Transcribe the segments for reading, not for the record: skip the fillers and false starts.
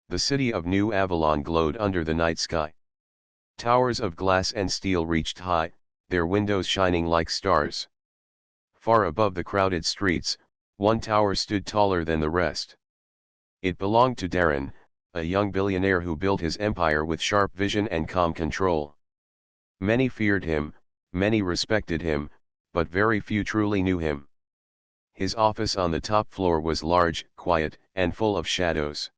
The city of New Avalon glowed under the night sky. Towers of glass and steel reached high, their windows shining like stars. Far above the crowded streets, one tower stood taller than the rest. It belonged to Darren, a young billionaire who built his empire with sharp vision and calm control. Many feared him, many respected him, but very few truly knew him. His office on the top floor was large, quiet, and full of shadows.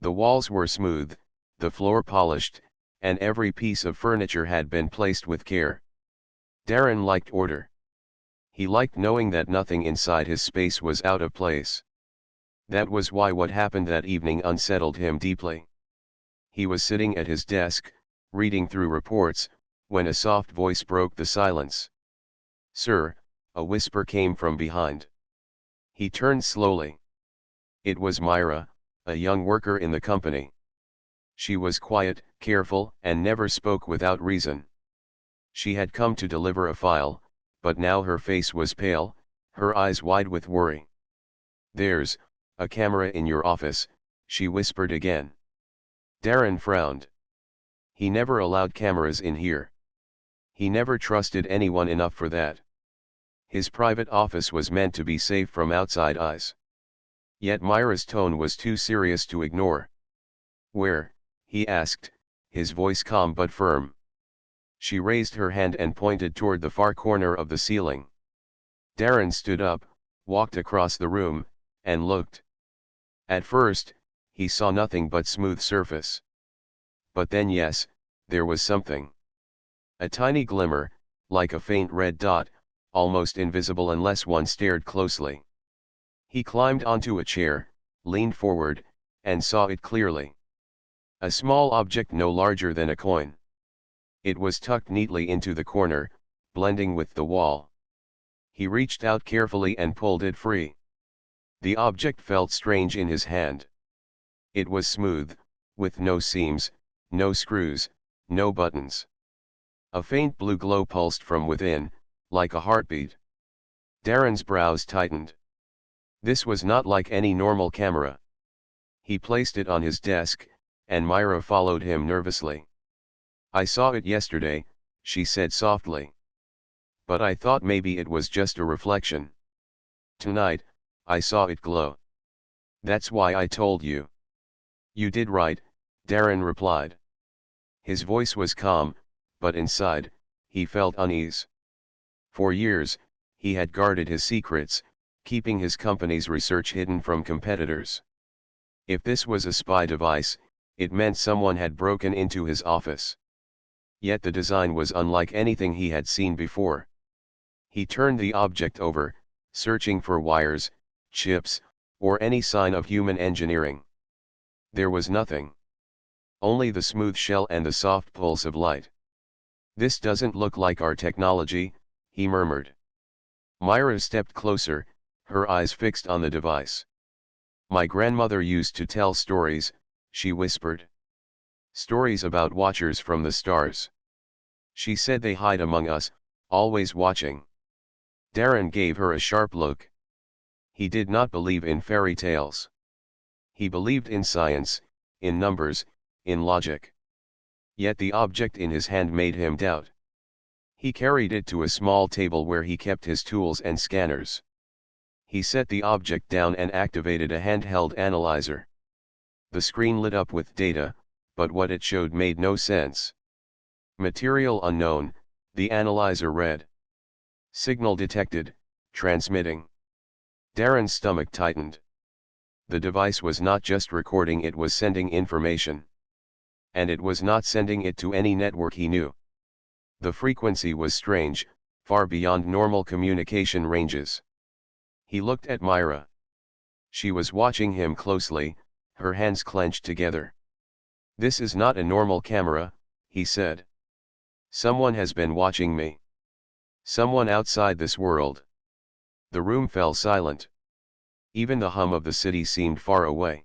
The walls were smooth, the floor polished, and every piece of furniture had been placed with care. Darren liked order. He liked knowing that nothing inside his space was out of place. That was why what happened that evening unsettled him deeply. He was sitting at his desk, reading through reports, when a soft voice broke the silence. "Sir," a whisper came from behind. He turned slowly. It was Myra, a young worker in the company. She was quiet, careful, and never spoke without reason. She had come to deliver a file, but now her face was pale, her eyes wide with worry. "There's a camera in your office," she whispered again. Darren frowned. He never allowed cameras in here. He never trusted anyone enough for that. His private office was meant to be safe from outside eyes. Yet Myra's tone was too serious to ignore. "Where?" he asked, his voice calm but firm. She raised her hand and pointed toward the far corner of the ceiling. Darren stood up, walked across the room, and looked. At first, he saw nothing but smooth surface. But then yes, there was something. A tiny glimmer, like a faint red dot, almost invisible unless one stared closely. He climbed onto a chair, leaned forward, and saw it clearly. A small object no larger than a coin. It was tucked neatly into the corner, blending with the wall. He reached out carefully and pulled it free. The object felt strange in his hand. It was smooth, with no seams, no screws, no buttons. A faint blue glow pulsed from within, like a heartbeat. Darren's brows tightened. This was not like any normal camera. He placed it on his desk, and Myra followed him nervously. "I saw it yesterday," she said softly. "But I thought maybe it was just a reflection. Tonight, I saw it glow. That's why I told you." "You did right," Darren replied. His voice was calm, but inside, he felt unease. For years, he had guarded his secrets, keeping his company's research hidden from competitors. If this was a spy device, it meant someone had broken into his office. Yet the design was unlike anything he had seen before. He turned the object over, searching for wires, chips, or any sign of human engineering. There was nothing. Only the smooth shell and the soft pulse of light. "This doesn't look like our technology," he murmured. Myra stepped closer, her eyes fixed on the device. "My grandmother used to tell stories," she whispered. "Stories about watchers from the stars. She said they hide among us, always watching." Darren gave her a sharp look. He did not believe in fairy tales. He believed in science, in numbers, in logic. Yet the object in his hand made him doubt. He carried it to a small table where he kept his tools and scanners. He set the object down and activated a handheld analyzer. The screen lit up with data, but what it showed made no sense. "Material unknown," the analyzer read. "Signal detected, transmitting." Darren's stomach tightened. The device was not just recording, it was sending information. And it was not sending it to any network he knew. The frequency was strange, far beyond normal communication ranges. He looked at Myra. She was watching him closely, her hands clenched together. "This is not a normal camera," he said. "Someone has been watching me. Someone outside this world." The room fell silent. Even the hum of the city seemed far away.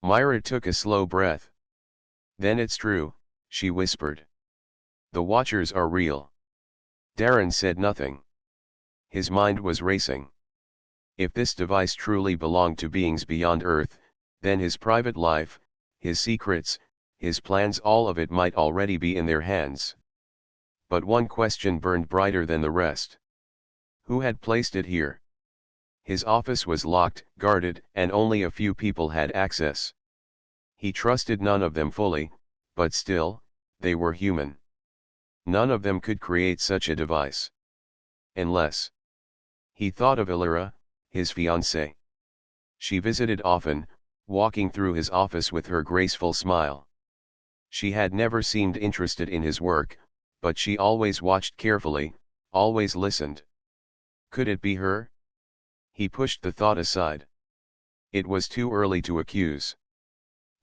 Myra took a slow breath. "Then it's true," she whispered. "The watchers are real." Darren said nothing. His mind was racing. If this device truly belonged to beings beyond Earth, then his private life, his secrets, his plans, all of it might already be in their hands. But one question burned brighter than the rest. Who had placed it here? His office was locked, guarded, and only a few people had access. He trusted none of them fully, but still, they were human. None of them could create such a device. Unless. He thought of Illyra, his fiancée. She visited often, walking through his office with her graceful smile. She had never seemed interested in his work, but she always watched carefully, always listened. Could it be her? He pushed the thought aside. It was too early to accuse.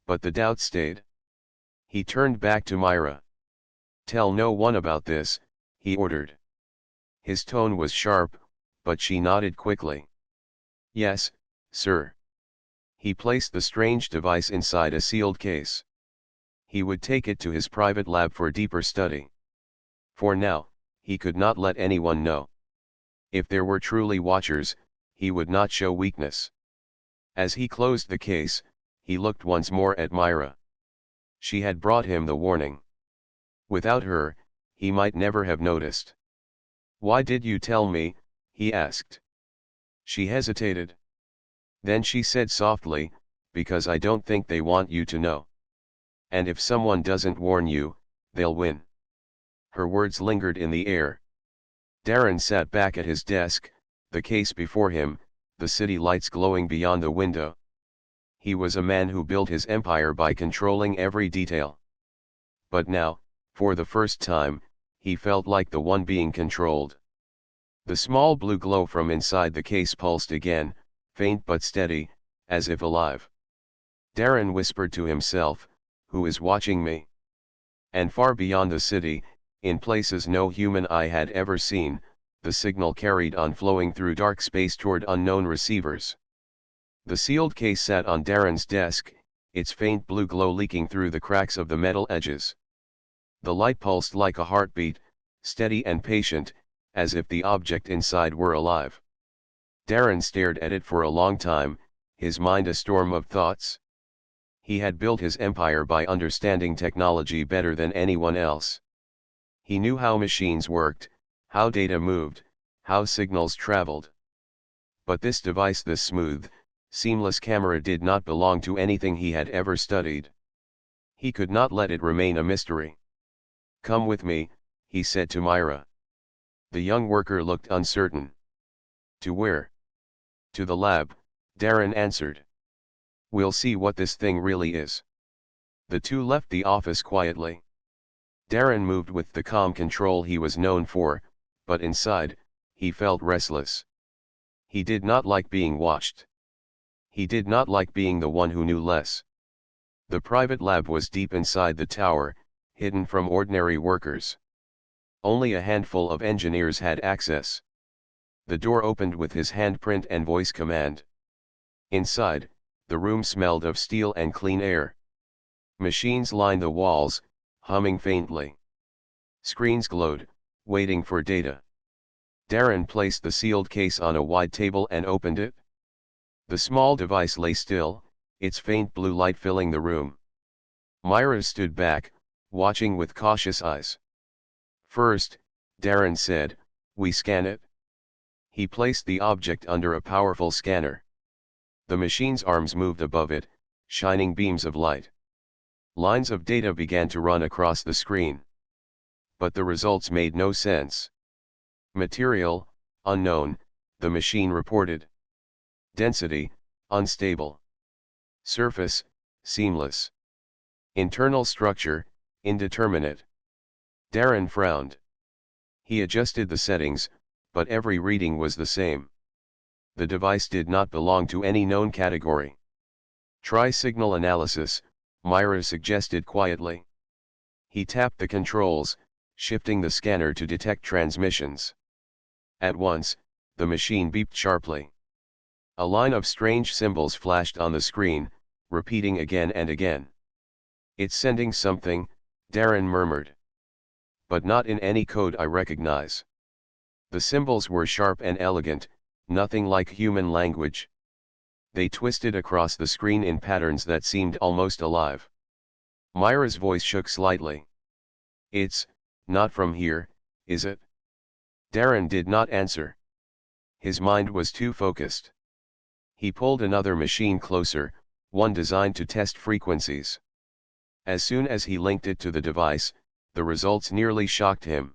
But the doubt stayed. He turned back to Myra. "Tell no one about this," he ordered. His tone was sharp, but she nodded quickly. "Yes, sir." He placed the strange device inside a sealed case. He would take it to his private lab for deeper study. For now, he could not let anyone know. If there were truly watchers, he would not show weakness. As he closed the case, he looked once more at Myra. She had brought him the warning. Without her, he might never have noticed. "Why did you tell me?" he asked. She hesitated. Then she said softly, "Because I don't think they want you to know. And if someone doesn't warn you, they'll win." Her words lingered in the air. Darren sat back at his desk, the case before him, the city lights glowing beyond the window. He was a man who built his empire by controlling every detail. But now, for the first time, he felt like the one being controlled. The small blue glow from inside the case pulsed again, faint but steady, as if alive. Darren whispered to himself, "Who is watching me?" And far beyond the city, in places no human eye had ever seen, the signal carried on, flowing through dark space toward unknown receivers. The sealed case sat on Darren's desk, its faint blue glow leaking through the cracks of the metal edges. The light pulsed like a heartbeat, steady and patient, as if the object inside were alive. Darren stared at it for a long time, his mind a storm of thoughts. He had built his empire by understanding technology better than anyone else. He knew how machines worked, how data moved, how signals traveled. But this device, this smooth, seamless camera, did not belong to anything he had ever studied. He could not let it remain a mystery. "Come with me," he said to Myra. The young worker looked uncertain. "To where?" "To the lab," Darren answered. "We'll see what this thing really is." The two left the office quietly. Darren moved with the calm control he was known for, but inside, he felt restless. He did not like being watched. He did not like being the one who knew less. The private lab was deep inside the tower, hidden from ordinary workers. Only a handful of engineers had access. The door opened with his handprint and voice command. Inside, the room smelled of steel and clean air. Machines lined the walls, humming faintly. Screens glowed, waiting for data. Darren placed the sealed case on a wide table and opened it. The small device lay still, its faint blue light filling the room. Myra stood back, watching with cautious eyes. "First," Darren said, "we scan it." He placed the object under a powerful scanner. The machine's arms moved above it, shining beams of light. Lines of data began to run across the screen. But the results made no sense. "Material, unknown," the machine reported. "Density, unstable. Surface, seamless. Internal structure, indeterminate." Darren frowned. He adjusted the settings, but every reading was the same. The device did not belong to any known category. "Try signal analysis," Myra suggested quietly. He tapped the controls, shifting the scanner to detect transmissions. At once, the machine beeped sharply. A line of strange symbols flashed on the screen, repeating again and again. "It's sending something," Darren murmured. "But not in any code I recognize." The symbols were sharp and elegant, nothing like human language. They twisted across the screen in patterns that seemed almost alive. Myra's voice shook slightly. It's not from here, is it? Darren did not answer. His mind was too focused. He pulled another machine closer, one designed to test frequencies. As soon as he linked it to the device, the results nearly shocked him.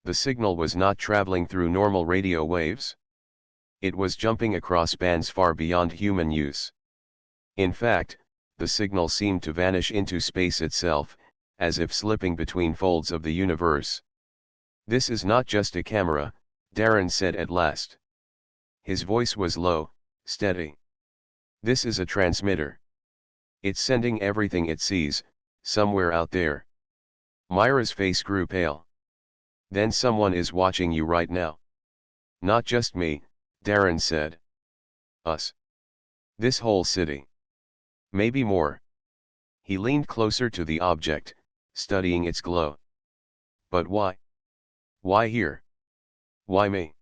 The signal was not traveling through normal radio waves. It was jumping across bands far beyond human use. In fact, the signal seemed to vanish into space itself, as if slipping between folds of the universe. This is not just a camera, Darren said at last. His voice was low, steady. This is a transmitter. It's sending everything it sees, somewhere out there. Myra's face grew pale. Then someone is watching you right now. Not just me, Darren said. Us. This whole city. Maybe more. He leaned closer to the object, studying its glow. But why? Why here? Why me?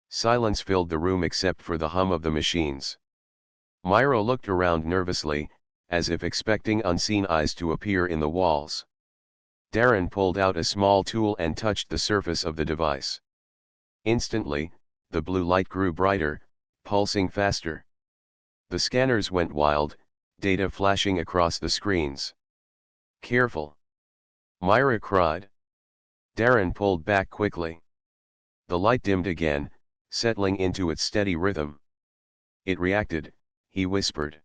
Silence filled the room except for the hum of the machines. Myra looked around nervously, as if expecting unseen eyes to appear in the walls. Darren pulled out a small tool and touched the surface of the device. Instantly, the blue light grew brighter, pulsing faster. The scanners went wild, data flashing across the screens. Careful! Myra cried. Darren pulled back quickly. The light dimmed again, settling into its steady rhythm. It reacted, he whispered.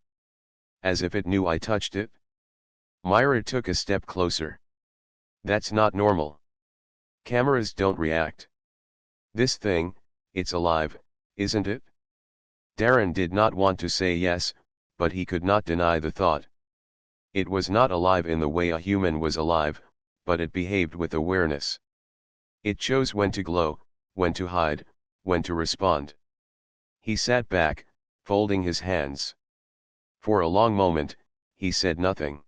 As if it knew I touched it. Myra took a step closer. That's not normal. Cameras don't react. This thing, it's alive, isn't it? Darren did not want to say yes, but he could not deny the thought. It was not alive in the way a human was alive, but it behaved with awareness. It chose when to glow, when to hide, when to respond. He sat back, folding his hands. For a long moment, he said nothing.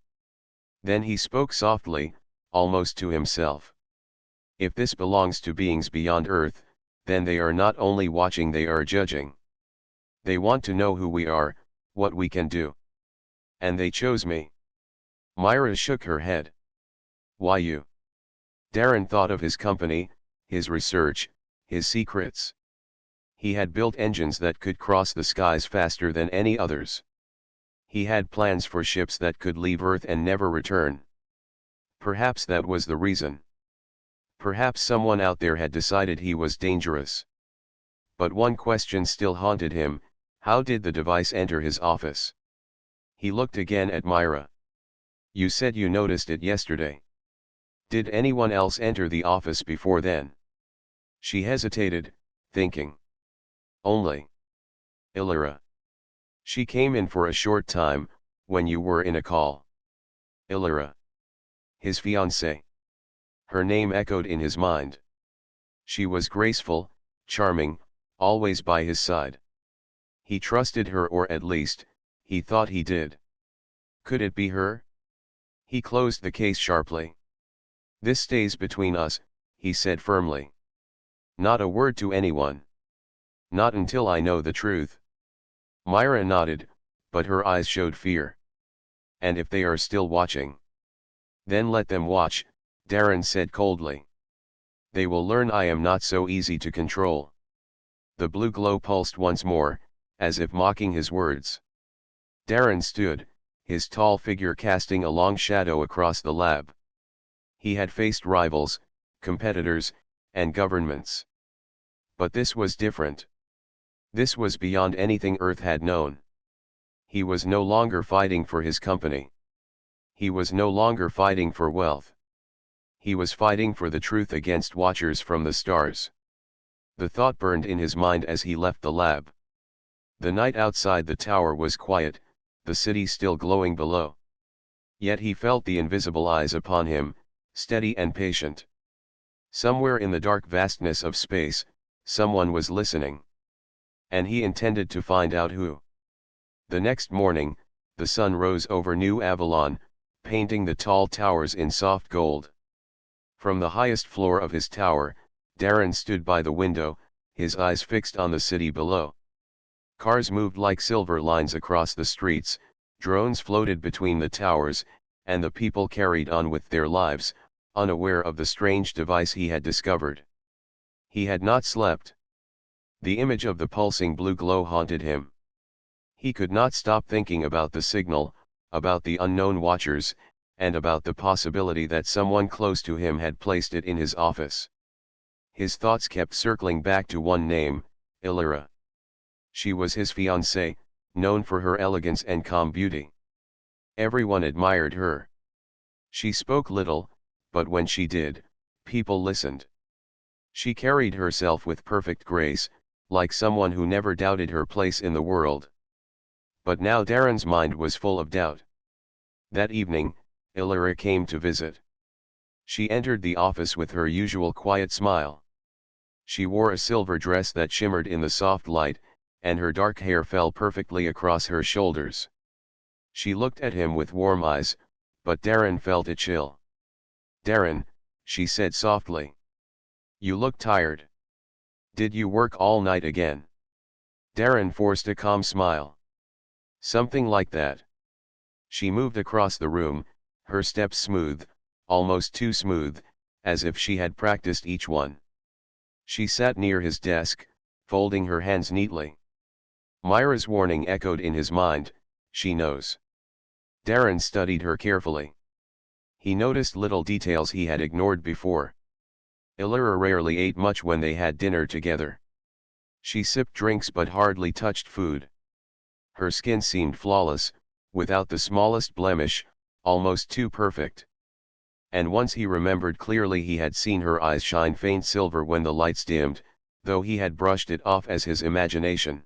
Then he spoke softly, almost to himself. If this belongs to beings beyond Earth, then they are not only watching, they are judging. They want to know who we are, what we can do. And they chose me. Myra shook her head. Why you? Darren thought of his company, his research, his secrets. He had built engines that could cross the skies faster than any others. He had plans for ships that could leave Earth and never return. Perhaps that was the reason. Perhaps someone out there had decided he was dangerous. But one question still haunted him: how did the device enter his office? He looked again at Myra. You said you noticed it yesterday. Did anyone else enter the office before then? She hesitated, thinking. Only Illyra. She came in for a short time, when you were in a call. Illyra. His fiancée. Her name echoed in his mind. She was graceful, charming, always by his side. He trusted her, or at least, he thought he did. Could it be her? He closed the case sharply. This stays between us, he said firmly. Not a word to anyone. Not until I know the truth. Myra nodded, but her eyes showed fear. And if they are still watching? Then let them watch, Darren said coldly. They will learn I am not so easy to control. The blue glow pulsed once more, as if mocking his words. Darren stood, his tall figure casting a long shadow across the lab. He had faced rivals, competitors, and governments. But this was different. This was beyond anything Earth had known. He was no longer fighting for his company. He was no longer fighting for wealth. He was fighting for the truth against watchers from the stars. The thought burned in his mind as he left the lab. The night outside the tower was quiet, the city still glowing below. Yet he felt the invisible eyes upon him, steady and patient. Somewhere in the dark vastness of space, someone was listening. And he intended to find out who. The next morning, the sun rose over New Avalon, painting the tall towers in soft gold. From the highest floor of his tower, Darren stood by the window, his eyes fixed on the city below. Cars moved like silver lines across the streets, drones floated between the towers, and the people carried on with their lives, unaware of the strange device he had discovered. He had not slept. The image of the pulsing blue glow haunted him. He could not stop thinking about the signal, about the unknown watchers, and about the possibility that someone close to him had placed it in his office. His thoughts kept circling back to one name, Illyra. She was his fiancée, known for her elegance and calm beauty. Everyone admired her. She spoke little, but when she did, people listened. She carried herself with perfect grace, like someone who never doubted her place in the world. But now Darren's mind was full of doubt. That evening, Illyra came to visit. She entered the office with her usual quiet smile. She wore a silver dress that shimmered in the soft light, and her dark hair fell perfectly across her shoulders. She looked at him with warm eyes, but Darren felt a chill. "Darren," she said softly. "You look tired. Did you work all night again?" Darren forced a calm smile. "Something like that." She moved across the room, her steps smooth, almost too smooth, as if she had practiced each one. She sat near his desk, folding her hands neatly. Myra's warning echoed in his mind, "She knows." Darren studied her carefully. He noticed little details he had ignored before. Illyra rarely ate much when they had dinner together. She sipped drinks but hardly touched food. Her skin seemed flawless, without the smallest blemish, almost too perfect. And once he remembered clearly he had seen her eyes shine faint silver when the lights dimmed, though he had brushed it off as his imagination.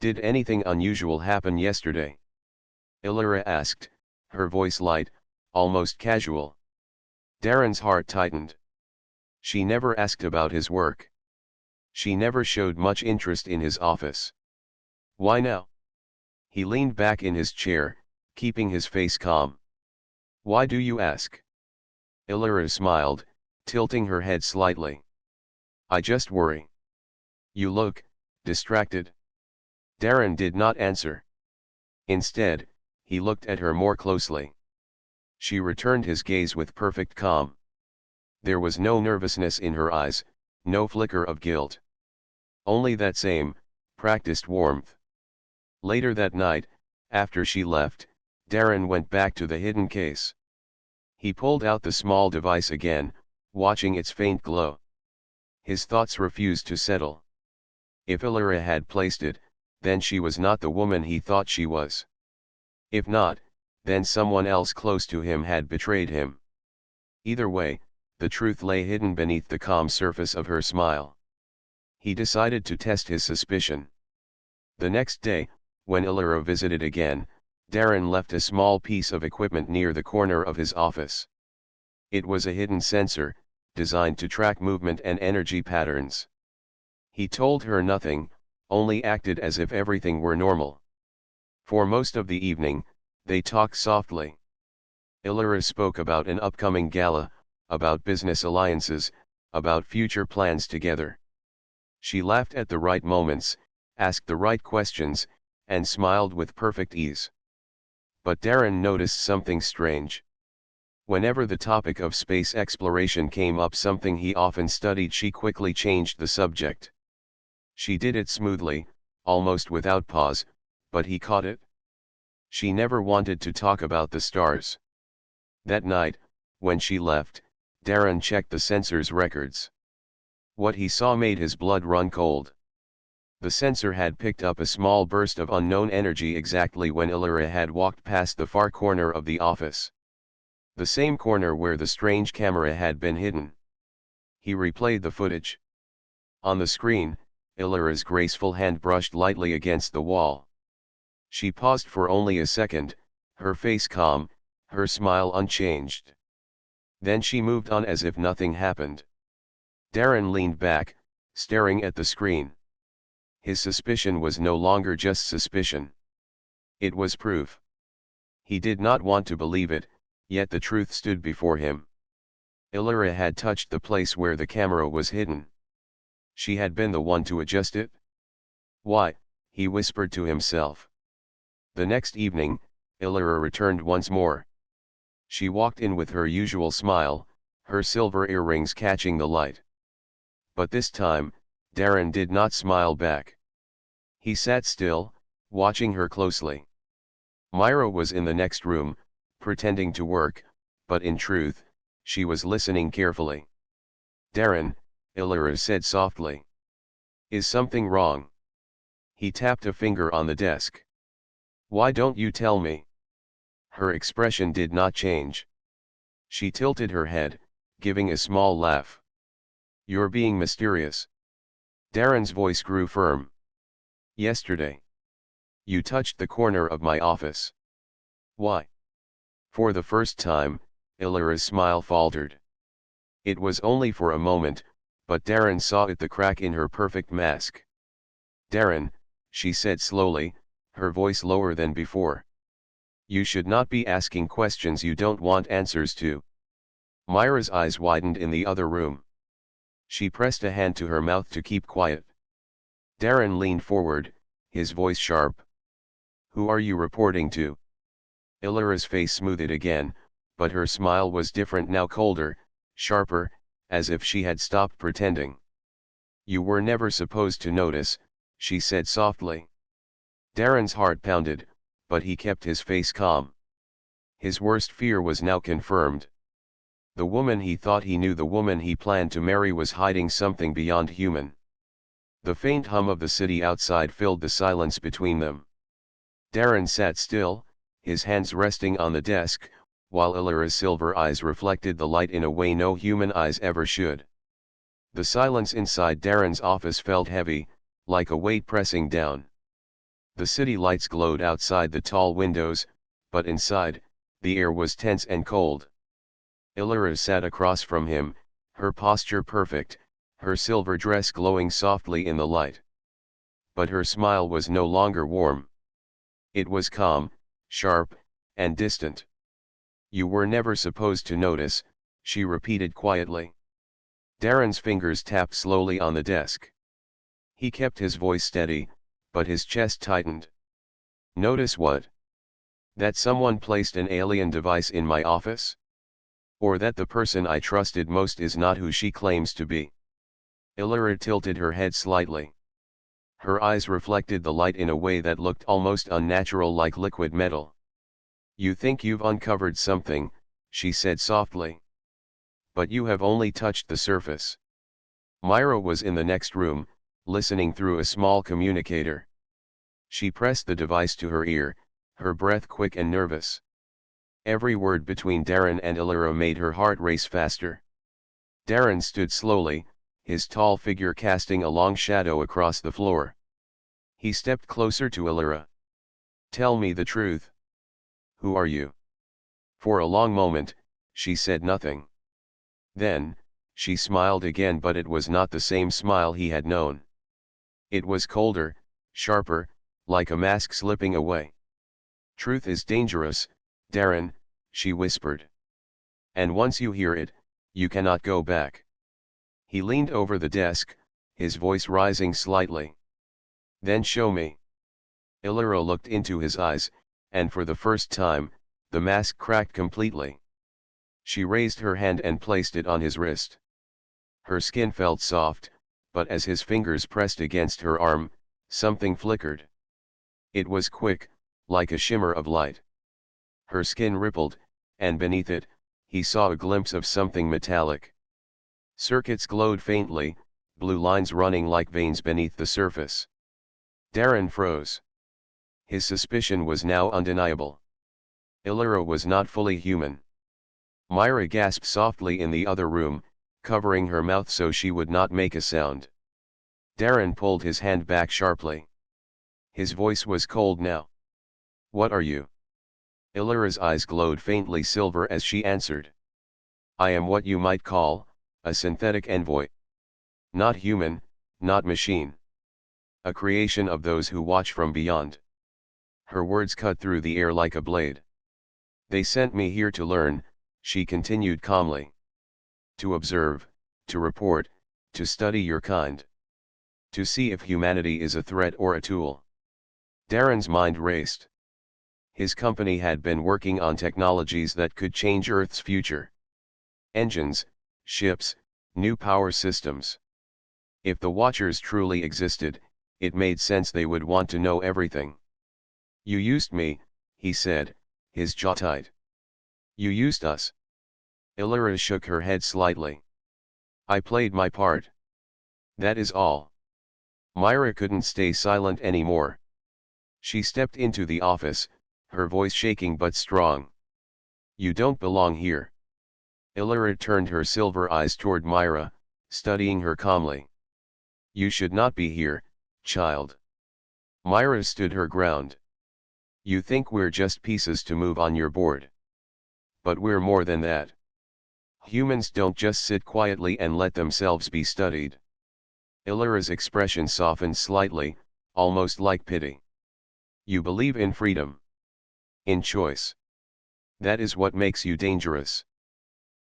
"Did anything unusual happen yesterday?" Illyra asked, her voice light, almost casual. Darren's heart tightened. She never asked about his work. She never showed much interest in his office. Why now? He leaned back in his chair, keeping his face calm. "Why do you ask?" Illyra smiled, tilting her head slightly. "I just worry. You look distracted." Darren did not answer. Instead, he looked at her more closely. She returned his gaze with perfect calm. There was no nervousness in her eyes, no flicker of guilt. Only that same, practiced warmth. Later that night, after she left, Darren went back to the hidden case. He pulled out the small device again, watching its faint glow. His thoughts refused to settle. If Illyra had placed it, then she was not the woman he thought she was. If not, then someone else close to him had betrayed him. Either way, the truth lay hidden beneath the calm surface of her smile. He decided to test his suspicion. The next day, when Illyra visited again, Darren left a small piece of equipment near the corner of his office. It was a hidden sensor, designed to track movement and energy patterns. He told her nothing, only acted as if everything were normal. For most of the evening, they talked softly. Illyra spoke about an upcoming gala, about business alliances, about future plans together. She laughed at the right moments, asked the right questions, and smiled with perfect ease. But Darren noticed something strange. Whenever the topic of space exploration came up, something he often studied, she quickly changed the subject. She did it smoothly, almost without pause, but he caught it. She never wanted to talk about the stars. That night, when she left, Darren checked the sensor's records. What he saw made his blood run cold. The sensor had picked up a small burst of unknown energy exactly when Illyra had walked past the far corner of the office. The same corner where the strange camera had been hidden. He replayed the footage. On the screen, Illyra's graceful hand brushed lightly against the wall. She paused for only a second, her face calm, her smile unchanged. Then she moved on as if nothing happened. Darren leaned back, staring at the screen. His suspicion was no longer just suspicion. It was proof. He did not want to believe it, yet the truth stood before him. Illyra had touched the place where the camera was hidden. She had been the one to adjust it. Why, he whispered to himself. The next evening, Illyra returned once more. She walked in with her usual smile, her silver earrings catching the light. But this time, Darren did not smile back. He sat still, watching her closely. Myra was in the next room, pretending to work, but in truth, she was listening carefully. "Darren," Illyra said softly. "Is something wrong?" He tapped a finger on the desk. "Why don't you tell me?" Her expression did not change. She tilted her head, giving a small laugh. "You're being mysterious." Darren's voice grew firm. "Yesterday, you touched the corner of my office." "Why?" For the first time, Illyra's smile faltered. It was only for a moment, but Darren saw it, the crack in her perfect mask. "Darren," she said slowly, her voice lower than before. "You should not be asking questions you don't want answers to." Myra's eyes widened in the other room. She pressed a hand to her mouth to keep quiet. Darren leaned forward, his voice sharp. "Who are you reporting to?" Illyra's face smoothed again, but her smile was different now, colder, sharper, as if she had stopped pretending. "You were never supposed to notice," she said softly. Darren's heart pounded, but he kept his face calm. His worst fear was now confirmed. The woman he thought he knew, the woman he planned to marry, was hiding something beyond human. The faint hum of the city outside filled the silence between them. Darren sat still, his hands resting on the desk, while Illyra's silver eyes reflected the light in a way no human eyes ever should. The silence inside Darren's office felt heavy, like a weight pressing down. The city lights glowed outside the tall windows, but inside, the air was tense and cold. Illyra sat across from him, her posture perfect, her silver dress glowing softly in the light. But her smile was no longer warm. It was calm, sharp, and distant. "You were never supposed to notice," she repeated quietly. Darren's fingers tapped slowly on the desk. He kept his voice steady, but his chest tightened. "Notice what? That someone placed an alien device in my office? Or that the person I trusted most is not who she claims to be?" Illyra tilted her head slightly. Her eyes reflected the light in a way that looked almost unnatural, like liquid metal. "You think you've uncovered something," she said softly. "But you have only touched the surface." Myra was in the next room, listening through a small communicator. She pressed the device to her ear, her breath quick and nervous. Every word between Darren and Illyra made her heart race faster. Darren stood slowly, his tall figure casting a long shadow across the floor. He stepped closer to Illyra. "Tell me the truth. Who are you?" For a long moment, she said nothing. Then, she smiled again, but it was not the same smile he had known. It was colder, sharper, like a mask slipping away. "Truth is dangerous, Darren," she whispered. "And once you hear it, you cannot go back." He leaned over the desk, his voice rising slightly. "Then show me." Illyra looked into his eyes, and for the first time, the mask cracked completely. She raised her hand and placed it on his wrist. Her skin felt soft, but as his fingers pressed against her arm, something flickered. It was quick, like a shimmer of light. Her skin rippled, and beneath it, he saw a glimpse of something metallic. Circuits glowed faintly, blue lines running like veins beneath the surface. Darren froze. His suspicion was now undeniable. Illyra was not fully human. Myra gasped softly in the other room, covering her mouth so she would not make a sound. Darren pulled his hand back sharply. His voice was cold now. "What are you?" Illyra's eyes glowed faintly silver as she answered. "I am what you might call a synthetic envoy. Not human, not machine. A creation of those who watch from beyond." Her words cut through the air like a blade. "They sent me here to learn," she continued calmly. "To observe, to report, to study your kind. To see if humanity is a threat or a tool." Darren's mind raced. His company had been working on technologies that could change Earth's future. Engines, ships, new power systems. If the Watchers truly existed, it made sense they would want to know everything. "You used me," he said, his jaw tight. "You used us." Illyra shook her head slightly. "I played my part. That is all." Myra couldn't stay silent anymore. She stepped into the office, her voice shaking but strong. "You don't belong here." Illyra turned her silver eyes toward Myra, studying her calmly. "You should not be here, child." Myra stood her ground. "You think we're just pieces to move on your board. But we're more than that. Humans don't just sit quietly and let themselves be studied." Illyra's expression softened slightly, almost like pity. "You believe in freedom. In choice. That is what makes you dangerous."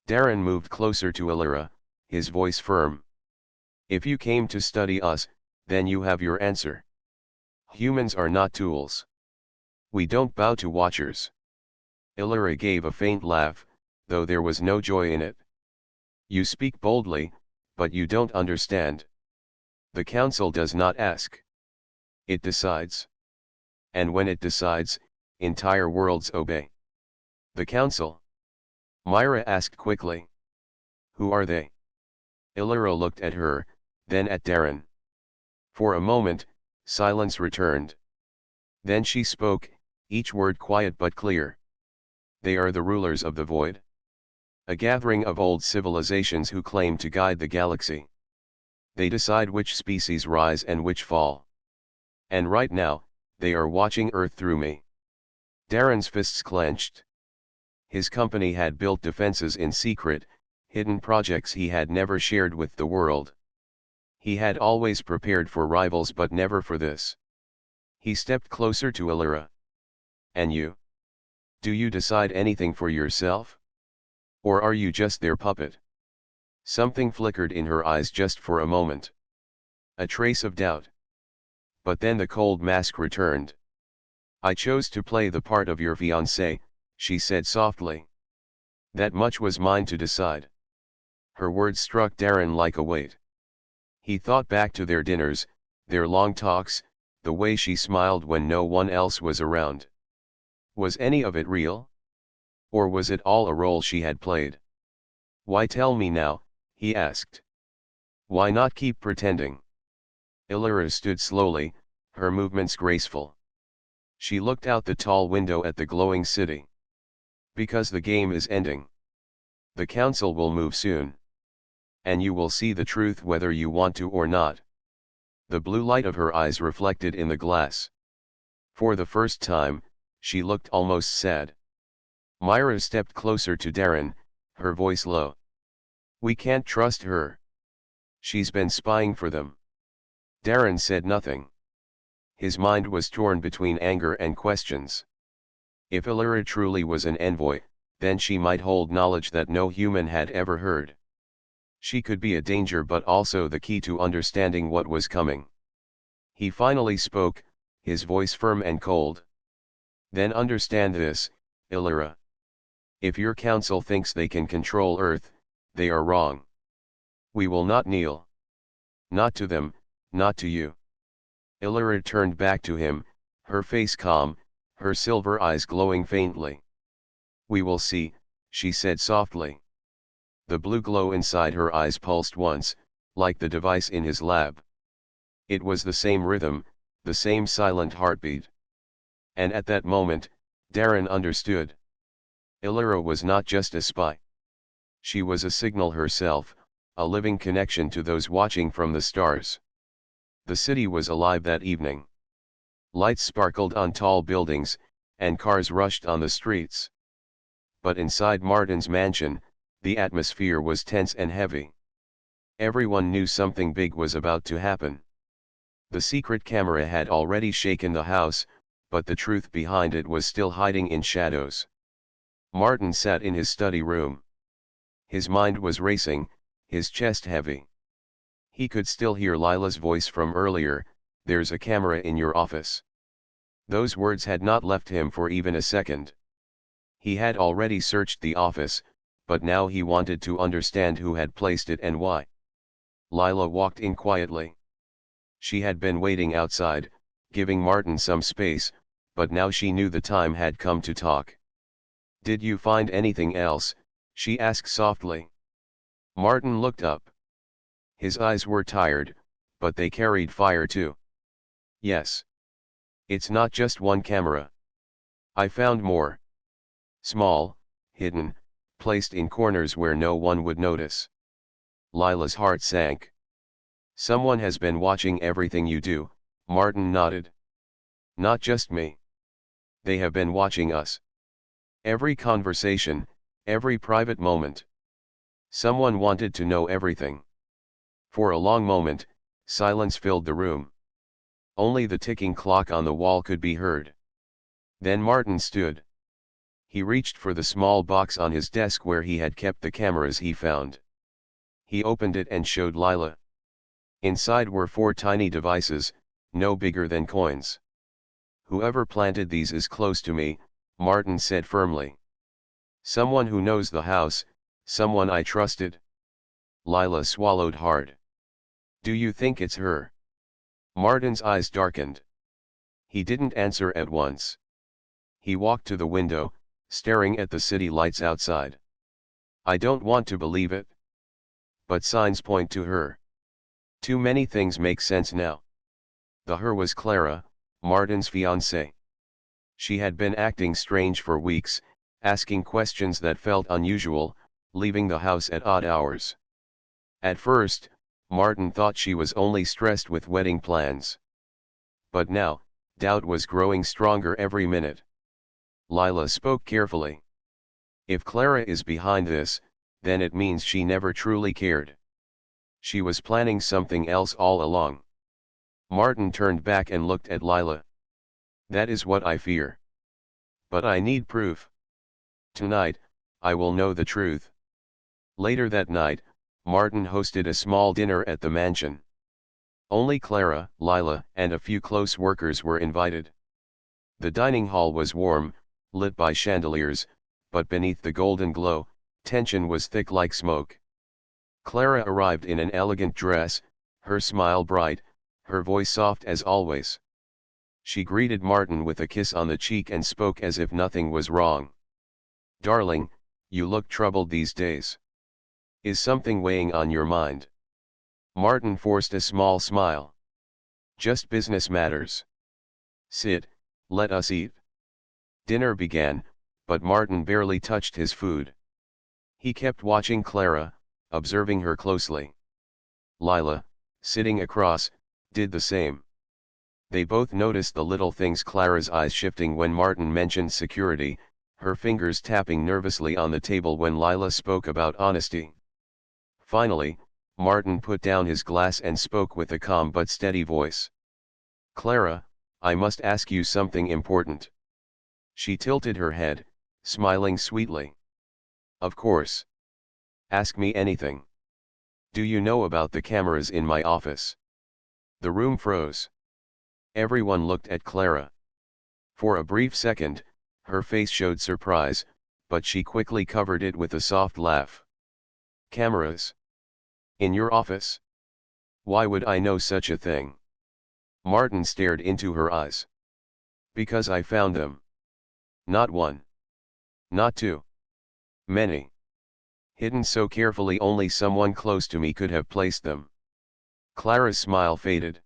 Darren moved closer to Illyra, his voice firm. "If you came to study us, then you have your answer. Humans are not tools. We don't bow to Watchers." Illyra gave a faint laugh, though there was no joy in it. "You speak boldly, but you don't understand. The Council does not ask. It decides. And when it decides, entire worlds obey." "The Council?" Myra asked quickly. "Who are they?" Illyra looked at her, then at Darren. For a moment, silence returned. Then she spoke, each word quiet but clear. "They are the rulers of the void. A gathering of old civilizations who claim to guide the galaxy. They decide which species rise and which fall. And right now, they are watching Earth through me." Darren's fists clenched. His company had built defenses in secret, hidden projects he had never shared with the world. He had always prepared for rivals but never for this. He stepped closer to Illyra. "And you? Do you decide anything for yourself? Or are you just their puppet?" Something flickered in her eyes just for a moment. A trace of doubt. But then the cold mask returned. "I chose to play the part of your fiancé," she said softly. "That much was mine to decide." Her words struck Darren like a weight. He thought back to their dinners, their long talks, the way she smiled when no one else was around. Was any of it real? Or was it all a role she had played? "Why tell me now?" he asked. "Why not keep pretending?" Illyra stood slowly, her movements graceful. She looked out the tall window at the glowing city. "Because the game is ending. The Council will move soon. And you will see the truth whether you want to or not." The blue light of her eyes reflected in the glass. For the first time, she looked almost sad. Myra stepped closer to Darren, her voice low. "We can't trust her. She's been spying for them." Darren said nothing. His mind was torn between anger and questions. If Illyra truly was an envoy, then she might hold knowledge that no human had ever heard. She could be a danger but also the key to understanding what was coming. He finally spoke, his voice firm and cold. "Then understand this, Illyra. If your council thinks they can control Earth, they are wrong. We will not kneel. Not to them, not to you." Illyra turned back to him, her face calm, her silver eyes glowing faintly. "We will see," she said softly. The blue glow inside her eyes pulsed once, like the device in his lab. It was the same rhythm, the same silent heartbeat. And at that moment, Darren understood. Illyra was not just a spy. She was a signal herself, a living connection to those watching from the stars. The city was alive that evening. Lights sparkled on tall buildings, and cars rushed on the streets. But inside Martin's mansion, the atmosphere was tense and heavy. Everyone knew something big was about to happen. The secret camera had already shaken the house, but the truth behind it was still hiding in shadows. Martin sat in his study room. His mind was racing, his chest heavy. He could still hear Lila's voice from earlier, "There's a camera in your office." Those words had not left him for even a second. He had already searched the office, but now he wanted to understand who had placed it and why. Lila walked in quietly. She had been waiting outside, giving Martin some space, but now she knew the time had come to talk. "Did you find anything else?" she asked softly. Martin looked up. His eyes were tired, but they carried fire too. "Yes. It's not just one camera. I found more. Small, hidden, placed in corners where no one would notice." Lila's heart sank. "Someone has been watching everything you do," Martin nodded. "Not just me. They have been watching us. Every conversation, every private moment. Someone wanted to know everything." For a long moment, silence filled the room. Only the ticking clock on the wall could be heard. Then Martin stood. He reached for the small box on his desk where he had kept the cameras he found. He opened it and showed Lila. Inside were 4 tiny devices, no bigger than coins. "Whoever planted these is close to me," Martin said firmly. "Someone who knows the house, someone I trusted." Lila swallowed hard. "Do you think it's her?" Martin's eyes darkened. He didn't answer at once. He walked to the window, staring at the city lights outside. "I don't want to believe it. But signs point to her. Too many things make sense now." The her was Clara, Martin's fiancée. She had been acting strange for weeks, asking questions that felt unusual, leaving the house at odd hours. At first, Martin thought she was only stressed with wedding plans. But now, doubt was growing stronger every minute. Lila spoke carefully. "If Clara is behind this, then it means she never truly cared. She was planning something else all along." Martin turned back and looked at Lila. "That is what I fear. But I need proof. Tonight, I will know the truth." Later that night, Martin hosted a small dinner at the mansion. Only Clara, Lila, and a few close workers were invited. The dining hall was warm, lit by chandeliers, but beneath the golden glow, tension was thick like smoke. Clara arrived in an elegant dress, her smile bright, her voice soft as always. She greeted Martin with a kiss on the cheek and spoke as if nothing was wrong. "Darling, you look troubled these days. Is something weighing on your mind?" Martin forced a small smile. "Just business matters." "Sit, let us eat." Dinner began, but Martin barely touched his food. He kept watching Clara, observing her closely. Lila, sitting across, did the same. They both noticed the little things: Clara's eyes shifting when Martin mentioned security, her fingers tapping nervously on the table when Lila spoke about honesty. Finally, Martin put down his glass and spoke with a calm but steady voice. "Clara, I must ask you something important." She tilted her head, smiling sweetly. "Of course. Ask me anything. Do you know about the cameras in my office?" The room froze. Everyone looked at Clara. For a brief second, her face showed surprise, but she quickly covered it with a soft laugh. "Cameras? In your office? Why would I know such a thing?" Martin stared into her eyes. "Because I found them. Not one. Not two. Many. Hidden so carefully only someone close to me could have placed them." Clara's smile faded.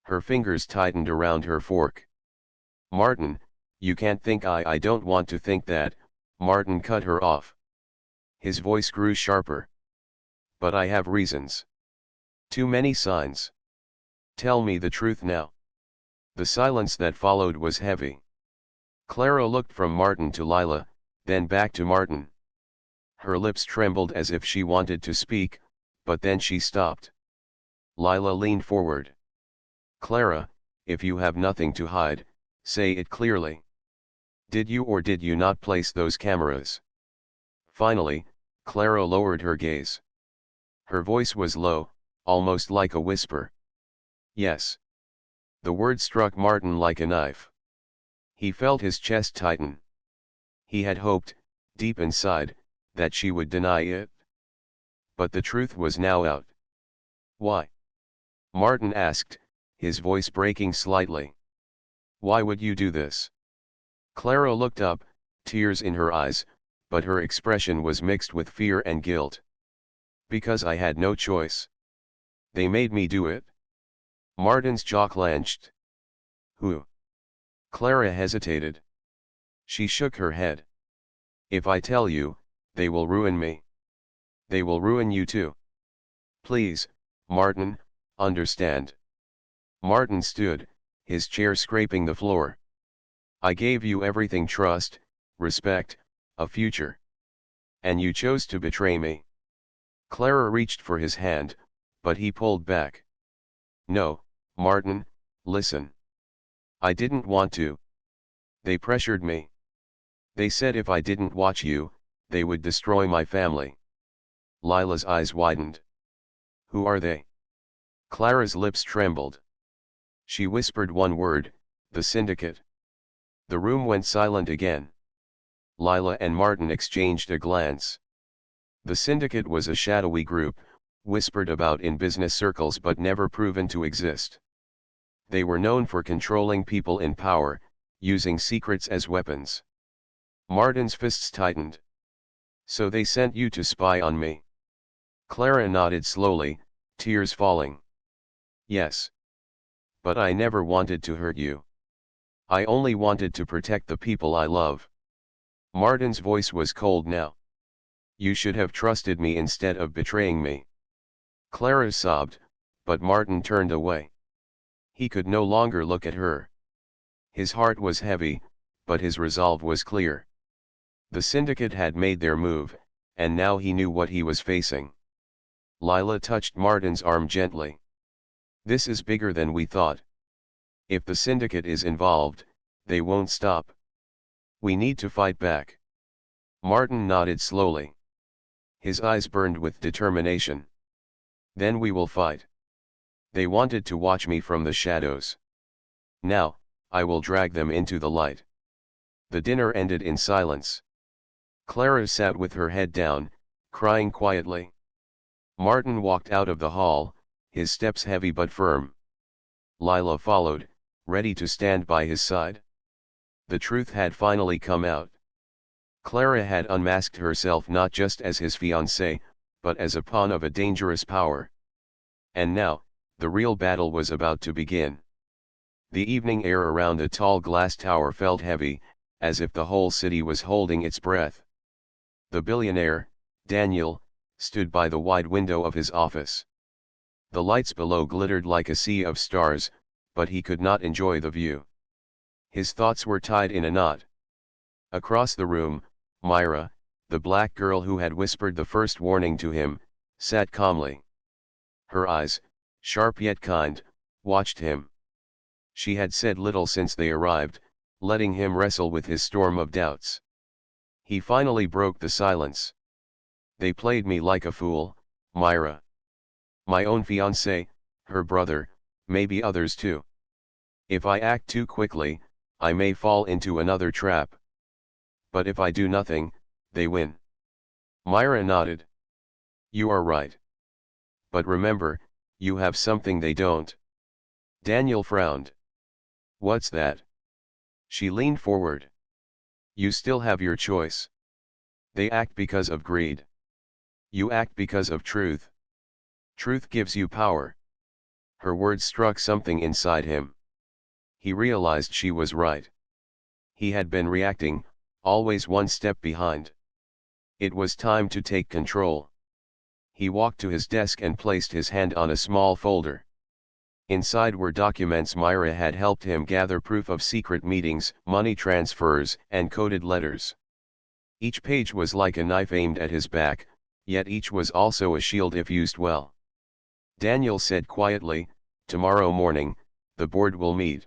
Her fingers tightened around her fork. "Martin, you can't think I don't want to think that," Martin cut her off. His voice grew sharper. "But I have reasons. Too many signs. Tell me the truth now." The silence that followed was heavy. Clara looked from Martin to Lila, then back to Martin. Her lips trembled as if she wanted to speak, but then she stopped. Lila leaned forward. "Clara, if you have nothing to hide, say it clearly. Did you or did you not place those cameras?" Finally, Clara lowered her gaze. Her voice was low, almost like a whisper. "Yes." The word struck Martin like a knife. He felt his chest tighten. He had hoped, deep inside, that she would deny it. But the truth was now out. Why? Martin asked, his voice breaking slightly. Why would you do this? Clara looked up, tears in her eyes, but her expression was mixed with fear and guilt. Because I had no choice. They made me do it. Martin's jaw clenched. Who? Clara hesitated. She shook her head. If I tell you, they will ruin me. They will ruin you too. Please, Martin, understand. Martin stood, his chair scraping the floor. I gave you everything: trust, respect, a future. And you chose to betray me. Clara reached for his hand, but he pulled back. No, Martin, listen. I didn't want to. They pressured me. They said if I didn't watch you, they would destroy my family. Lila's eyes widened. Who are they? Clara's lips trembled. She whispered one word: the syndicate. The room went silent again. Lila and Martin exchanged a glance. The syndicate was a shadowy group, whispered about in business circles but never proven to exist. They were known for controlling people in power, using secrets as weapons. Martin's fists tightened. So they sent you to spy on me? Clara nodded slowly, tears falling. Yes. But I never wanted to hurt you. I only wanted to protect the people I love. Martin's voice was cold now. You should have trusted me instead of betraying me. Clara sobbed, but Martin turned away. He could no longer look at her. His heart was heavy, but his resolve was clear. The syndicate had made their move, and now he knew what he was facing. Lila touched Martin's arm gently. This is bigger than we thought. If the syndicate is involved, they won't stop. We need to fight back. Martin nodded slowly. His eyes burned with determination. Then we will fight. They wanted to watch me from the shadows. Now, I will drag them into the light. The dinner ended in silence. Clara sat with her head down, crying quietly. Martin walked out of the hall, his steps heavy but firm. Lila followed, ready to stand by his side. The truth had finally come out. Clara had unmasked herself not just as his fiancée, but as a pawn of a dangerous power. And now, the real battle was about to begin. The evening air around the tall glass tower felt heavy, as if the whole city was holding its breath. The billionaire, Daniel, stood by the wide window of his office. The lights below glittered like a sea of stars, but he could not enjoy the view. His thoughts were tied in a knot. Across the room, Myra, the black girl who had whispered the first warning to him, sat calmly. Her eyes, sharp yet kind, watched him. She had said little since they arrived, letting him wrestle with his storm of doubts. He finally broke the silence. They played me like a fool, Myra. My own fiancé, her brother, maybe others too. If I act too quickly, I may fall into another trap. But if I do nothing, they win. Myra nodded. You are right. But remember, you have something they don't. Daniel frowned. What's that? She leaned forward. You still have your choice. They act because of greed. You act because of truth. Truth gives you power. Her words struck something inside him. He realized she was right. He had been reacting, always one step behind. It was time to take control. He walked to his desk and placed his hand on a small folder. Inside were documents Myra had helped him gather, proof of secret meetings, money transfers, and coded letters. Each page was like a knife aimed at his back, yet each was also a shield if used well. Daniel said quietly, tomorrow morning, the board will meet.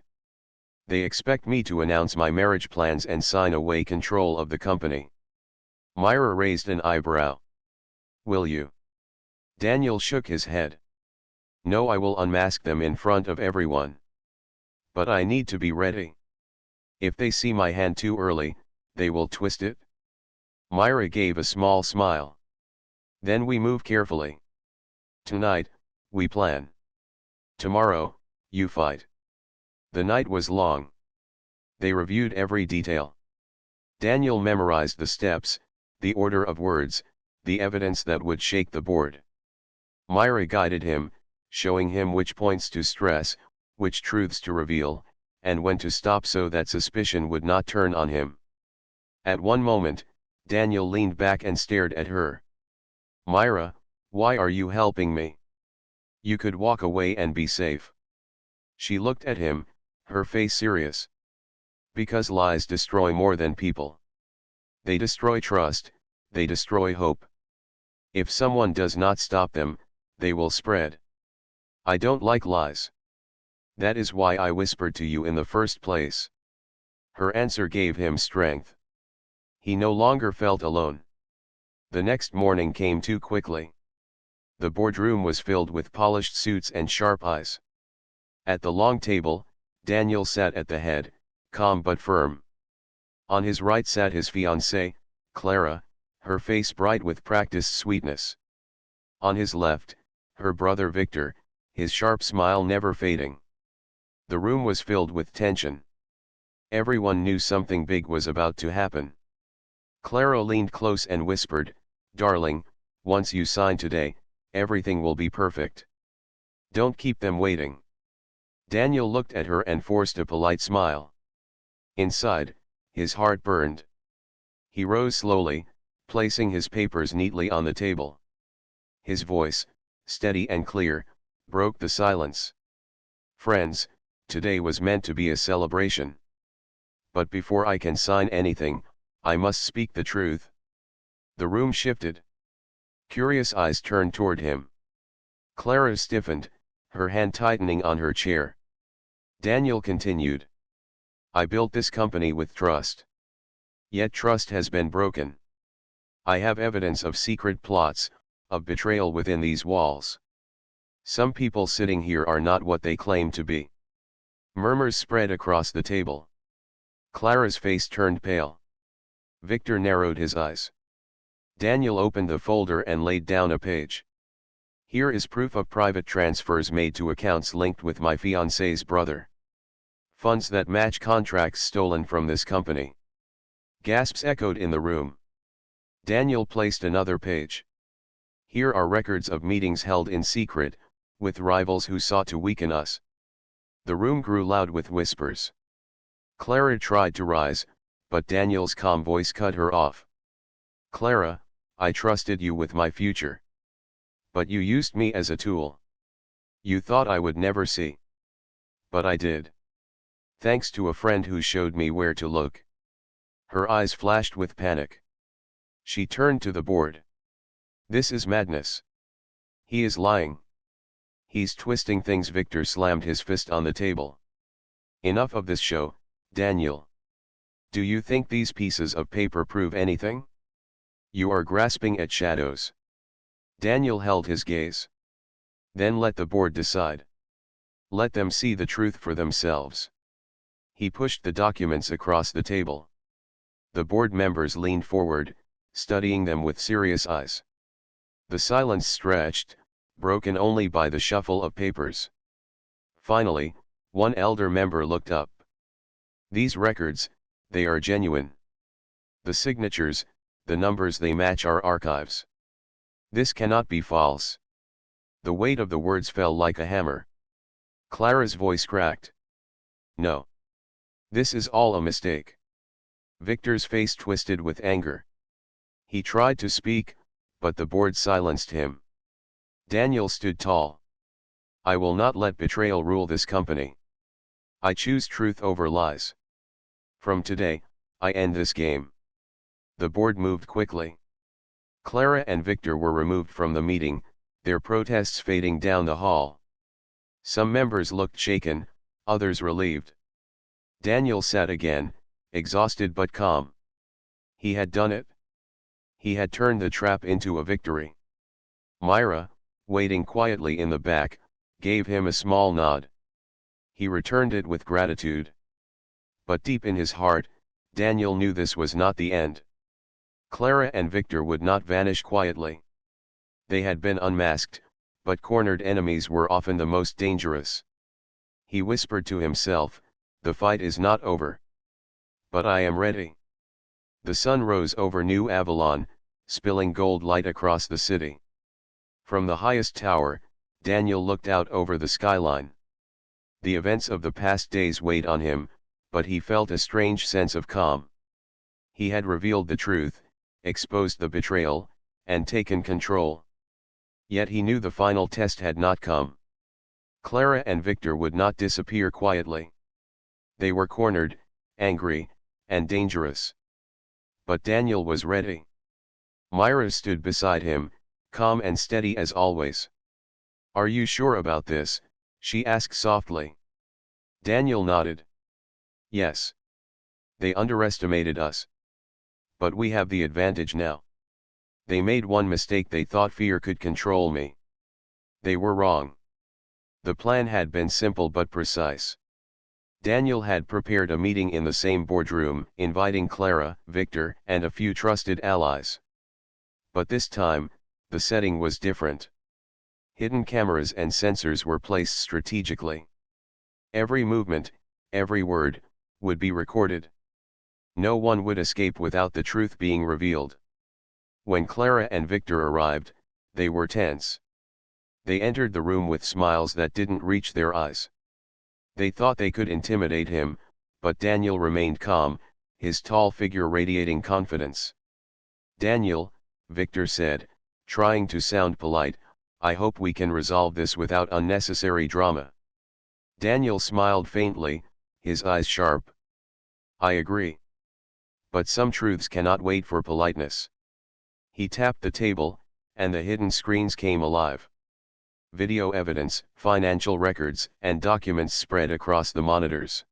They expect me to announce my marriage plans and sign away control of the company. Myra raised an eyebrow. Will you? Daniel shook his head. No, I will unmask them in front of everyone. But I need to be ready. If they see my hand too early, they will twist it. Myra gave a small smile. Then we move carefully. Tonight, we plan. Tomorrow, you fight. The night was long. They reviewed every detail. Daniel memorized the steps, the order of words, the evidence that would shake the board. Myra guided him, showing him which points to stress, which truths to reveal, and when to stop so that suspicion would not turn on him. At one moment, Daniel leaned back and stared at her. Myra, why are you helping me? You could walk away and be safe. She looked at him, her face serious. Because lies destroy more than people. They destroy trust, they destroy hope. If someone does not stop them, they will spread. I don't like lies. That is why I whispered to you in the first place. Her answer gave him strength. He no longer felt alone. The next morning came too quickly. The boardroom was filled with polished suits and sharp eyes. At the long table, Daniel sat at the head, calm but firm. On his right sat his fiancée, Clara, her face bright with practiced sweetness. On his left, her brother Victor, his sharp smile never fading. The room was filled with tension. Everyone knew something big was about to happen. Clara leaned close and whispered, "Darling, once you sign today, everything will be perfect. Don't keep them waiting." Daniel looked at her and forced a polite smile. Inside, his heart burned. He rose slowly, placing his papers neatly on the table. His voice, steady and clear, broke the silence. "Friends, today was meant to be a celebration. But before I can sign anything, I must speak the truth." The room shifted. Curious eyes turned toward him. Clara stiffened, her hand tightening on her chair. Daniel continued. "I built this company with trust. Yet trust has been broken. I have evidence of secret plots, of betrayal within these walls. Some people sitting here are not what they claim to be." Murmurs spread across the table. Clara's face turned pale. Victor narrowed his eyes. Daniel opened the folder and laid down a page. "Here is proof of private transfers made to accounts linked with my fiancé's brother. Funds that match contracts stolen from this company." Gasps echoed in the room. Daniel placed another page. "Here are records of meetings held in secret, with rivals who sought to weaken us." The room grew loud with whispers. Clara tried to rise, but Daniel's calm voice cut her off. "Clara, I trusted you with my future. But you used me as a tool. You thought I would never see. But I did. Thanks to a friend who showed me where to look." Her eyes flashed with panic. She turned to the board. "This is madness. He is lying. He's twisting things." Victor slammed his fist on the table. "Enough of this show, Daniel. Do you think these pieces of paper prove anything? You are grasping at shadows." Daniel held his gaze. "Then let the board decide. Let them see the truth for themselves." He pushed the documents across the table. The board members leaned forward, studying them with serious eyes. The silence stretched, broken only by the shuffle of papers. Finally, one elder member looked up. "These records, they are genuine. The signatures, the numbers they match are archives. This cannot be false." The weight of the words fell like a hammer. Clara's voice cracked. "No. This is all a mistake." Victor's face twisted with anger. He tried to speak, but the board silenced him. Daniel stood tall. "I will not let betrayal rule this company. I choose truth over lies. From today, I end this game." The board moved quickly. Clara and Victor were removed from the meeting, their protests fading down the hall. Some members looked shaken, others relieved. Daniel sat again, exhausted but calm. He had done it. He had turned the trap into a victory. Myra, waiting quietly in the back, gave him a small nod. He returned it with gratitude. But deep in his heart, Daniel knew this was not the end. Clara and Victor would not vanish quietly. They had been unmasked, but cornered enemies were often the most dangerous. He whispered to himself, "The fight is not over. But I am ready." The sun rose over New Avalon, spilling gold light across the city. From the highest tower, Daniel looked out over the skyline. The events of the past days weighed on him, but he felt a strange sense of calm. He had revealed the truth, exposed the betrayal, and taken control. Yet he knew the final test had not come. Clara and Victor would not disappear quietly. They were cornered, angry, and dangerous. But Daniel was ready. Myra stood beside him, calm and steady as always. "Are you sure about this?" she asked softly. Daniel nodded. "Yes. They underestimated us. But we have the advantage now. They made one mistake. They thought fear could control me. They were wrong. The plan had been simple but precise." Daniel had prepared a meeting in the same boardroom, inviting Clara, Victor, and a few trusted allies. But this time, the setting was different. Hidden cameras and sensors were placed strategically. Every movement, every word, would be recorded. No one would escape without the truth being revealed. When Clara and Victor arrived, they were tense. They entered the room with smiles that didn't reach their eyes. They thought they could intimidate him, but Daniel remained calm, his tall figure radiating confidence. "Daniel," Victor said, trying to sound polite, "I hope we can resolve this without unnecessary drama." Daniel smiled faintly, his eyes sharp. "I agree. But some truths cannot wait for politeness." He tapped the table, and the hidden screens came alive. Video evidence, financial records, and documents spread across the monitors.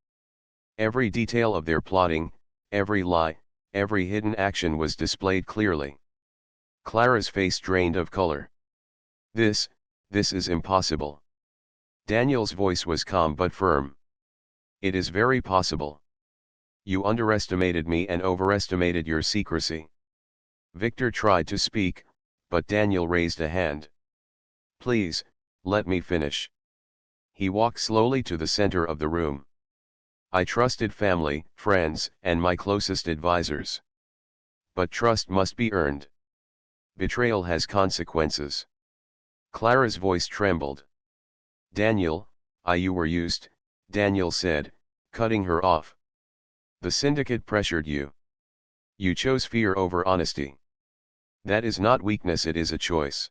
Every detail of their plotting, every lie, every hidden action was displayed clearly. Clara's face drained of color. This is impossible." Daniel's voice was calm but firm. "It is very possible. You underestimated me and overestimated your secrecy." Victor tried to speak, but Daniel raised a hand. "Please, let me finish." He walked slowly to the center of the room. "I trusted family, friends, and my closest advisors. But trust must be earned. Betrayal has consequences." Clara's voice trembled. "Daniel, you were used," Daniel said, cutting her off. "The syndicate pressured you. You chose fear over honesty. That is not weakness, it is a choice.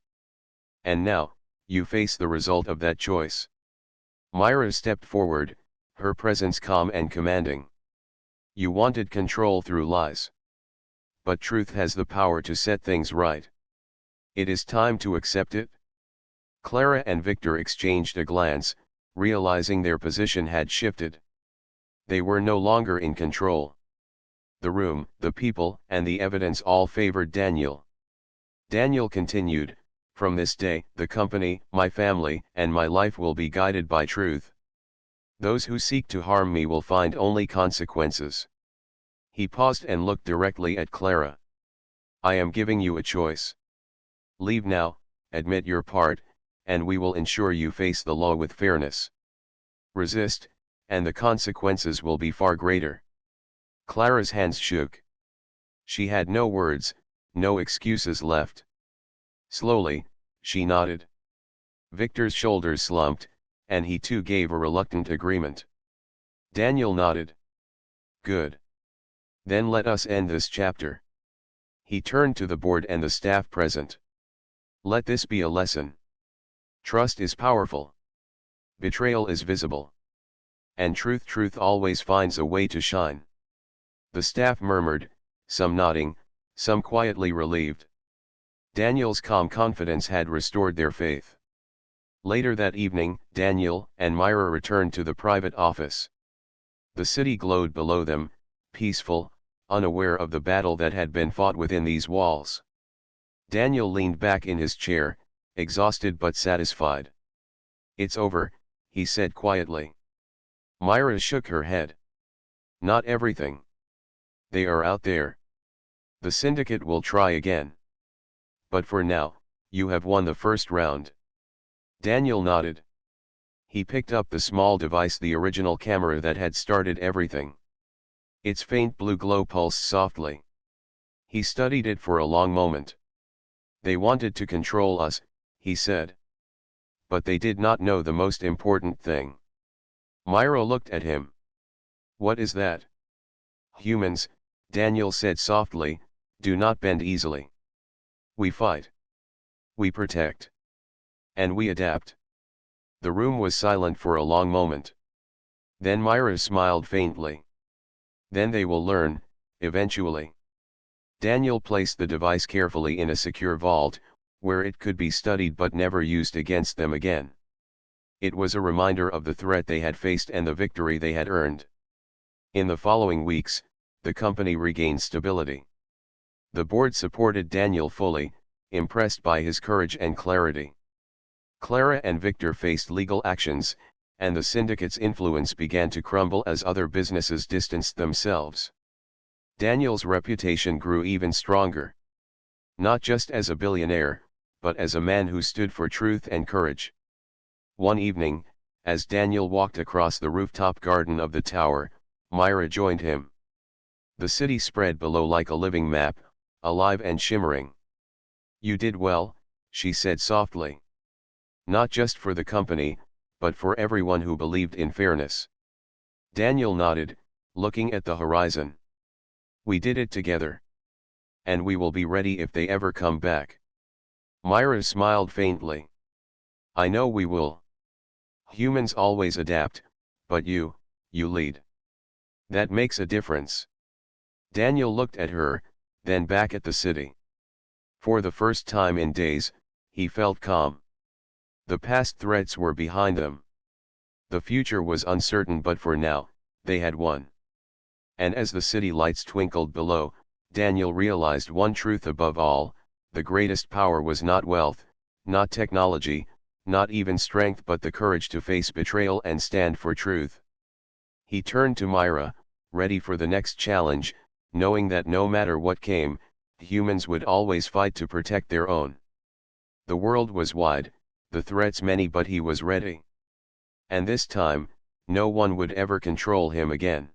And now, you face the result of that choice." Myra stepped forward, her presence calm and commanding. "You wanted control through lies. But truth has the power to set things right. It is time to accept it." Clara and Victor exchanged a glance, realizing their position had shifted. They were no longer in control. The room, the people, and the evidence all favored Daniel. Daniel continued, "From this day, the company, my family, and my life will be guided by truth. Those who seek to harm me will find only consequences." He paused and looked directly at Clara. "I am giving you a choice. Leave now, admit your part, and we will ensure you face the law with fairness. Resist, and the consequences will be far greater." Clara's hands shook. She had no words, no excuses left. Slowly, she nodded. Victor's shoulders slumped, and he too gave a reluctant agreement. Daniel nodded. "Good. Then let us end this chapter." He turned to the board and the staff present. "Let this be a lesson. Trust is powerful. Betrayal is visible. And truth always finds a way to shine." The staff murmured, some nodding, some quietly relieved. Daniel's calm confidence had restored their faith. Later that evening, Daniel and Myra returned to the private office. The city glowed below them, peaceful, unaware of the battle that had been fought within these walls. Daniel leaned back in his chair, exhausted but satisfied. "It's over," he said quietly. Myra shook her head. Not everything. They are out there. The syndicate will try again. But for now, you have won the first round. Daniel nodded. He picked up the small device, the original camera that had started everything. Its faint blue glow pulsed softly. He studied it for a long moment. They wanted to control us, he said. But they did not know the most important thing. Myra looked at him. What is that? Humans, Daniel said softly, do not bend easily. We fight. We protect. And we adapt. The room was silent for a long moment. Then Myra smiled faintly. Then they will learn, eventually. Daniel placed the device carefully in a secure vault, where it could be studied but never used against them again. It was a reminder of the threat they had faced and the victory they had earned. In the following weeks, the company regained stability. The board supported Daniel fully, impressed by his courage and clarity. Clara and Victor faced legal actions, and the syndicate's influence began to crumble as other businesses distanced themselves. Daniel's reputation grew even stronger. Not just as a billionaire, but as a man who stood for truth and courage. One evening, as Daniel walked across the rooftop garden of the tower, Myra joined him. The city spread below like a living map, alive and shimmering. You did well, she said softly. Not just for the company, but for everyone who believed in fairness. Daniel nodded, looking at the horizon. We did it together. And we will be ready if they ever come back. Myra smiled faintly. I know we will. Humans always adapt, but you lead. That makes a difference. Daniel looked at her, then back at the city. For the first time in days, he felt calm. The past threats were behind them. The future was uncertain, but for now, they had won. And as the city lights twinkled below, Daniel realized one truth above all: the greatest power was not wealth, not technology, not even strength, but the courage to face betrayal and stand for truth. He turned to Myra, ready for the next challenge, knowing that no matter what came, humans would always fight to protect their own. The world was wide, the threats many, but he was ready. And this time, no one would ever control him again.